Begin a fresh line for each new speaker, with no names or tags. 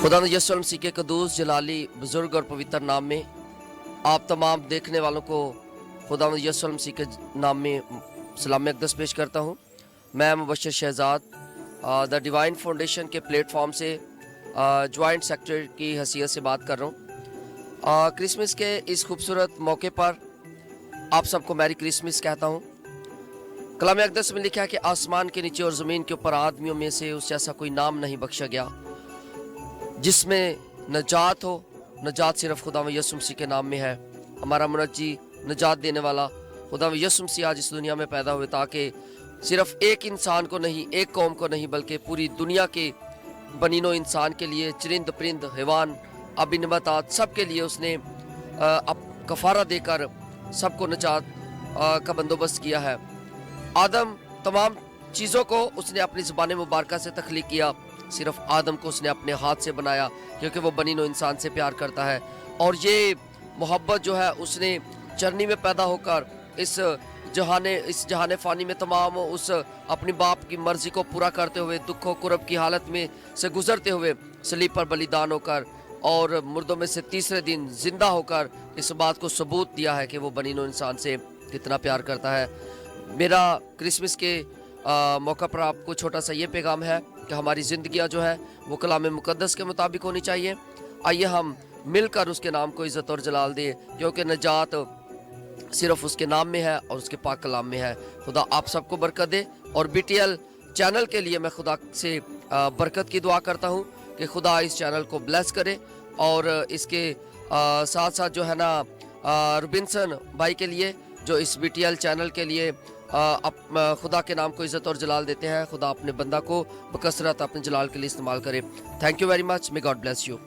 खुदा यसुल मसीह के कदूस जलाली बुजुर्ग और पवित्र नाम में आप तमाम देखने वालों को खुदा यसुल मसीह के नाम में सलाम अक़दस पेश करता हूँ। मैं Mubashar Shahzad the Divine Foundation के प्लेटफॉर्म से जॉइंट सेक्रेटरी की हैसियत से बात कर रहा हूँ। क्रिसमस के इस खूबसूरत मौके पर आप सबको मैरी क्रिसमस कहता हूँ। कलाम अक़दस में लिखा है कि आसमान के नीचे और ज़मीन के ऊपर आदमियों में से उससे ऐसा कोई नाम नहीं बख्शा गया जिसमें नजात हो। नजात सिर्फ खुदा यसुल मसीह के नाम में है। हमारा मुनज्जी नजात देने वाला खुदा यसुल मसीह आज इस दुनिया में पैदा हुए ताकि सिर्फ एक इंसान को नहीं, एक कौम को नहीं, बल्कि पूरी दुनिया के बनीनो इंसान के लिए, चरिंद परिंद हैवान आबी नबातात सब के लिए उसने कफ़ारा देकर सबको नजात का बंदोबस्त किया है। आदम तमाम चीज़ों को उसने अपनी ज़ुबान मुबारक से तख्लीक किया, सिर्फ आदम को उसने अपने हाथ से बनाया क्योंकि वो बनीनो इंसान से प्यार करता है। और ये मोहब्बत जो है उसने चरनी में पैदा होकर इस जहाने फ़ानी में तमाम उस अपनी बाप की मर्ज़ी को पूरा करते हुए दुखों कुरब की हालत में से गुज़रते हुए सलीब पर बलिदान होकर और मुर्दों में से तीसरे दिन ज़िंदा होकर इस बात को सबूत दिया है कि वो बनीनो इंसान से कितना प्यार करता है। मेरा क्रिसमस के मौका पर आपको छोटा सा ये पैगाम है कि हमारी ज़िंदगियाँ जो है वो कलाम मुक़द्दस के मुताबिक होनी चाहिए। आइए हम मिलकर उसके नाम को इज़्ज़त और जलाल दें क्योंकि नजात सिर्फ उसके नाम में है और उसके पाक कलाम में है। खुदा आप सबको बरकत दे। और BTL चैनल के लिए मैं खुदा से बरकत की दुआ करता हूँ कि खुदा इस चैनल को ब्लेस करे और इसके साथ साथ जो है ना रुबिन्सन भाई के लिए जो इस BTL चैनल के लिए खुदा के नाम को इज़्ज़त और जलाल देते हैं, खुदा अपने बंदा को बकसरत अपने जलाल के लिए इस्तेमाल करे। Thank you very much. May God bless you.